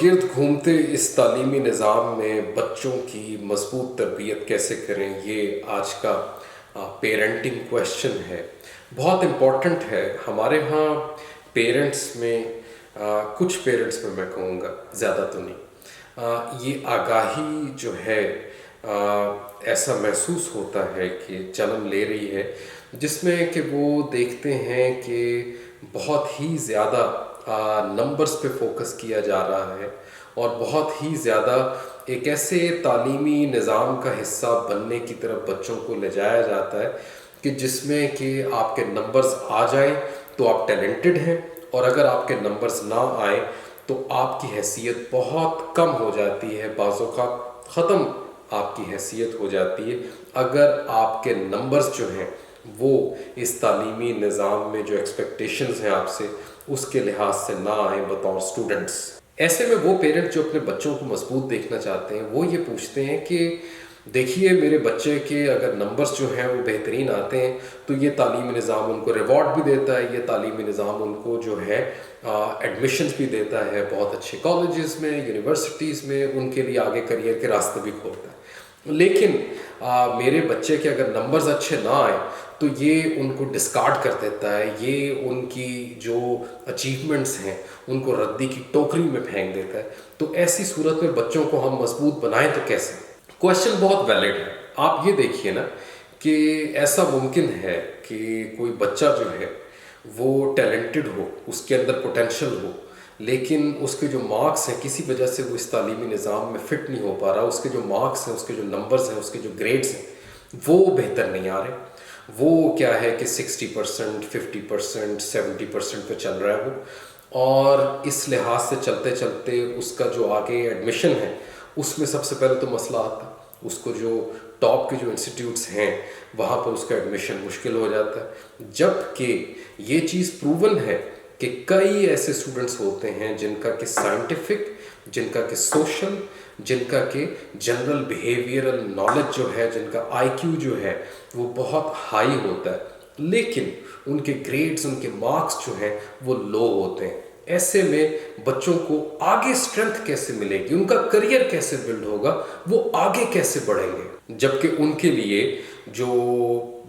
गिर्द घूमते इस तालीमी निज़ाम में बच्चों की मजबूत तरबियत कैसे करें, ये आज का पेरेंटिंग क्वेश्चन है। बहुत इम्पॉर्टेंट है। हमारे यहाँ पेरेंट्स में कुछ पेरेंट्स में मैं कहूँगा, ज़्यादा तो नहीं, ये आगाही जो है ऐसा महसूस होता है कि जन्म ले रही है, जिसमें कि वो देखते हैं कि बहुत ही ज़्यादा नंबर्स पे फोकस किया जा रहा है और बहुत ही ज़्यादा एक ऐसे तालीमी निज़ाम का हिस्सा बनने की तरफ बच्चों को ले जाया जाता है कि जिसमें कि आपके नंबर्स आ जाएं तो आप टैलेंटेड हैं, और अगर आपके नंबर्स ना आए तो आपकी हैसियत बहुत कम हो जाती है, बाज़ों का ख़त्म आपकी हैसियत हो जाती है अगर आपके नंबर्स जो हैं वो इस तालीमी निज़ाम में जो एक्सपेक्टेशंस हैं आपसे उसके लिहाज से ना आए बतौर स्टूडेंट्स। ऐसे में वो पेरेंट जो अपने बच्चों को मजबूत देखना चाहते हैं वो ये पूछते हैं कि देखिए मेरे बच्चे के अगर नंबर्स जो हैं वो बेहतरीन आते हैं तो ये तालीमी निज़ाम उनको रिवॉर्ड भी देता है, ये तालीमी निज़ाम उनको जो है एडमिशन्स भी देता है बहुत अच्छे कॉलेजेस में, यूनिवर्सिटीज़ में, उनके लिए आगे करियर के रास्ते भी खोलता है। लेकिन मेरे बच्चे के अगर नंबर्स अच्छे ना आए तो ये उनको डिस्कार्ड कर देता है, ये उनकी जो अचीवमेंट्स हैं उनको रद्दी की टोकरी में फेंक देता है। तो ऐसी सूरत में बच्चों को हम मजबूत बनाएं तो कैसे? क्वेश्चन बहुत वैलिड है। आप ये देखिए ना कि ऐसा मुमकिन है कि कोई बच्चा जो है वो टैलेंटेड हो, उसके अंदर पोटेंशियल हो, लेकिन उसके जो मार्क्स हैं किसी वजह से वो इस तालीमी निज़ाम में फ़िट नहीं हो पा रहा, उसके जो मार्क्स हैं, उसके जो नंबर्स हैं, उसके जो ग्रेड्स हैं वो बेहतर नहीं आ रहे। वो क्या है कि 60%, 50%, 70% पे चल रहा है वो, और इस लिहाज से चलते चलते उसका जो आगे एडमिशन है उसमें सबसे पहले तो मसला आता है। उसको जो टॉप के जो इंस्टीट्यूट्स हैं वहाँ पर उसका एडमिशन मुश्किल हो जाता है, जबकि ये चीज़ प्रूवन है कि कई ऐसे स्टूडेंट्स होते हैं जिनका कि साइंटिफिक, जिनका कि सोशल, जिनका कि जनरल बिहेवियरल नॉलेज जो है, जिनका आईक्यू जो है वो बहुत हाई होता है, लेकिन उनके ग्रेड्स, उनके मार्क्स जो हैं वो लो होते हैं। ऐसे में बच्चों को आगे स्ट्रेंथ कैसे मिलेगी, उनका करियर कैसे बिल्ड होगा, वो आगे कैसे बढ़ेंगे, जबकि उनके लिए जो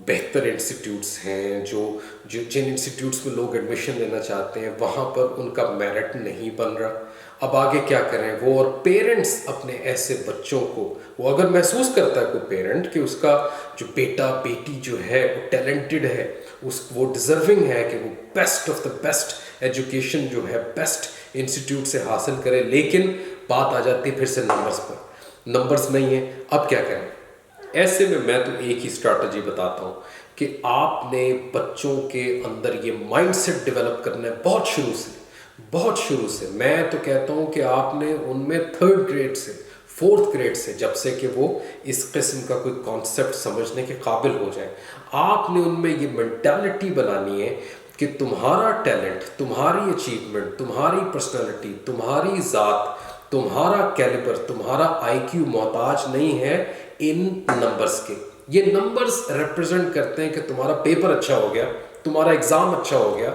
बेहतर इंस्टीट्यूट्स हैं, जिन इंस्टीट्यूट्स में लोग एडमिशन लेना चाहते हैं वहाँ पर उनका मेरिट नहीं बन रहा। अब आगे क्या करें वो? और पेरेंट्स अपने ऐसे बच्चों को, वो अगर महसूस करता है कोई पेरेंट कि उसका जो बेटा बेटी जो है वो टैलेंटेड है, वो डिज़र्विंग है कि वो best of the best education जो है बेस्ट इंस्टीट्यूट से हासिल करे, लेकिन बात आ जाती है फिर से नंबर्स पर। नंबर्स नहीं है, अब क्या करें? ऐसे में मैं तो एक ही स्ट्रैटेजी बताता हूँ कि आपने बच्चों के अंदर ये माइंडसेट डेवलप करना है बहुत शुरू से। मैं तो कहता हूँ कि आपने उनमें 3rd ग्रेड से 4th ग्रेड से, जब से कि वो इस किस्म का कोई कॉन्सेप्ट समझने के काबिल हो जाए, आपने उनमें ये मेंटालिटी बनानी है कि तुम्हारा टैलेंट, तुम्हारी अचीवमेंट, तुम्हारी पर्सनालिटी, तुम्हारी ज़ात, तुम्हारा कैलिबर, तुम्हारा आईक्यू मोहताज नहीं है इन नंबर्स के। ये नंबर्स रिप्रेजेंट करते हैं कि तुम्हारा पेपर अच्छा हो गया, तुम्हारा एग्ज़ाम अच्छा हो गया,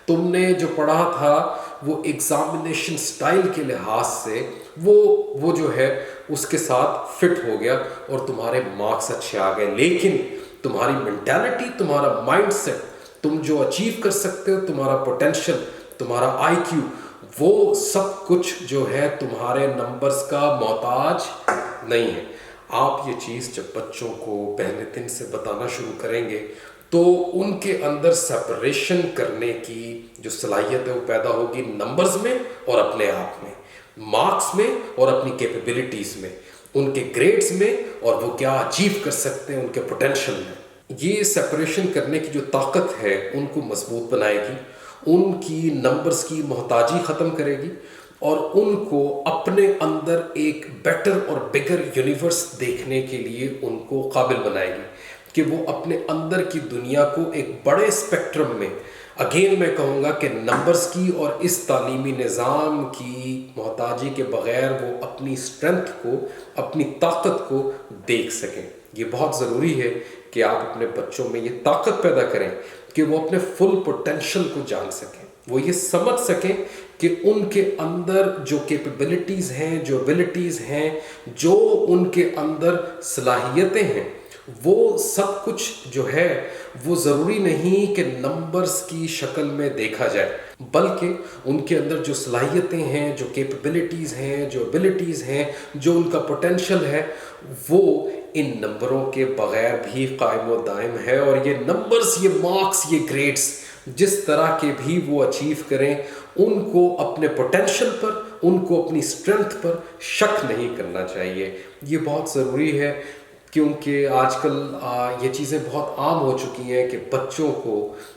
तुमने जो पढ़ा था वो एग्जामिनेशन स्टाइल के लिहाज से वो जो है उसके साथ फिट हो गया और तुम्हारे मार्क्स अच्छे आ गए। लेकिन तुम्हारी मेंटालिटी, तुम्हारा माइंडसेट, तुम जो अचीव कर सकते हो, तुम्हारा पोटेंशियल, तुम्हारा आईक्यू, वो सब कुछ जो है तुम्हारे नंबर्स का मोहताज नहीं है। आप ये चीज़ जब बच्चों को पहले दिन से बताना शुरू करेंगे तो उनके अंदर सेपरेशन करने की जो सलाहियत है वो पैदा होगी नंबर्स में और अपने आप में, मार्क्स में और अपनी कैपेबिलिटीज़ में, उनके ग्रेड्स में और वो क्या अचीव कर सकते हैं उनके पोटेंशियल में। ये सेपरेशन करने की जो ताकत है उनको मजबूत बनाएगी, उनकी नंबर्स की मोहताजी ख़त्म करेगी और उनको अपने अंदर एक बेटर और बिगर यूनिवर्स देखने के लिए उनको काबिल बनाएगी कि वो अपने अंदर की दुनिया को एक बड़े स्पेक्ट्रम में, अगेन मैं कहूँगा कि नंबर्स की और इस तालीमी निज़ाम की मोहताजी के बग़ैर वो अपनी स्ट्रेंथ को, अपनी ताकत को देख सकें। ये बहुत ज़रूरी है कि आप अपने बच्चों में ये ताकत पैदा करें कि वो अपने फुल पोटेंशियल को जान सकें, वो ये समझ सकें کہ ان کے اندر جو کیپیبلٹیز ہیں، جو ایبلٹیز ہیں، جو ان کے اندر صلاحیتیں ہیں، وہ سب کچھ جو ہے وہ ضروری نہیں کہ نمبرز کی شکل میں دیکھا جائے، بلکہ ان کے اندر جو صلاحیتیں ہیں، جو کیپیبلٹیز ہیں، جو ایبلٹیز ہیں، جو ان کا پوٹینشل ہے، وہ ان نمبروں کے بغیر بھی قائم و دائم ہے۔ اور یہ نمبرز، یہ مارکس، یہ گریڈز جس طرح کے بھی وہ اچیو کریں، ان کو اپنے پوٹینشل پر، ان کو اپنی اسٹرینتھ پر شک نہیں کرنا چاہیے۔ یہ بہت ضروری ہے، کیونکہ آج کل یہ چیزیں بہت عام ہو چکی ہیں کہ بچوں کو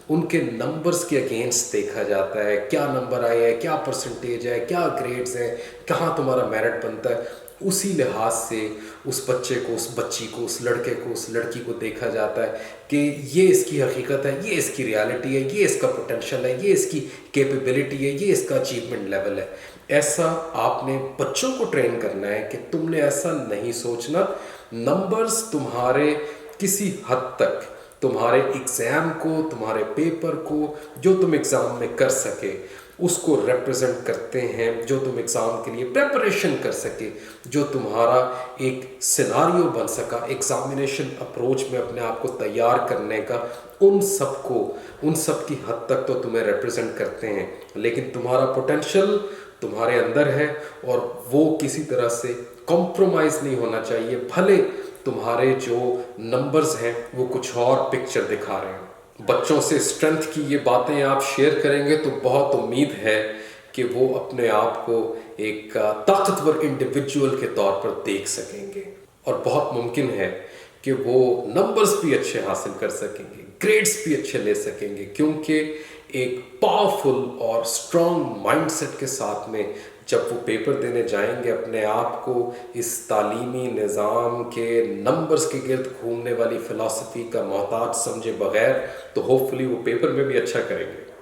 ان کے نمبرز کے اگینسٹ دیکھا جاتا ہے، کیا نمبر آئے ہیں، کیا پرسنٹیج ہے، کیا گریڈز ہیں، کہاں تمہارا میرٹ بنتا ہے۔ اسی لحاظ سے اس بچے کو، اس بچی کو، اس لڑکے کو، اس لڑکی کو دیکھا جاتا ہے کہ یہ اس کی حقیقت ہے، یہ اس کی ریالٹی ہے، یہ اس کا پوٹینشل ہے، یہ اس کی کیپیبلٹی ہے، یہ اس کا اچیومنٹ لیول ہے۔ ایسا آپ نے بچوں کو ٹرین کرنا ہے کہ تم نے ایسا نہیں سوچنا۔ نمبرز تمہارے کسی حد تک تمہارے ایگزام کو، تمہارے پیپر کو، جو تم ایگزام میں کر سکے اس کو ریپرزنٹ کرتے ہیں، جو تم ایگزام کے لیے پریپریشن کر سکے، جو تمہارا ایک سیناریو بن سکا ایگزامینیشن اپروچ میں اپنے آپ کو تیار کرنے کا، ان سب کی حد تک تو تمہیں ریپرزنٹ کرتے ہیں۔ لیکن تمہارا پوٹینشل تمہارے اندر ہے اور وہ کسی طرح سے کمپرومائز نہیں ہونا چاہیے، بھلے تمہارے جو نمبرز ہیں وہ کچھ اور پکچر دکھا رہے ہیں۔ بچوں سے اسٹرینتھ کی یہ باتیں آپ شیئر کریں گے تو بہت امید ہے کہ وہ اپنے آپ کو ایک طاقتور انڈیویجول کے طور پر دیکھ سکیں گے، اور بہت ممکن ہے کہ وہ نمبرز بھی اچھے حاصل کر سکیں گے، گریڈز بھی اچھے لے سکیں گے، کیونکہ ایک پاورفل اور اسٹرانگ مائنڈ سیٹ کے ساتھ میں جب وہ پیپر دینے جائیں گے، اپنے آپ کو اس تعلیمی نظام کے نمبرز کے گرد گھومنے والی فلسفی کا محتاج سمجھے بغیر، تو ہوپ فلی وہ پیپر میں بھی اچھا کریں گے۔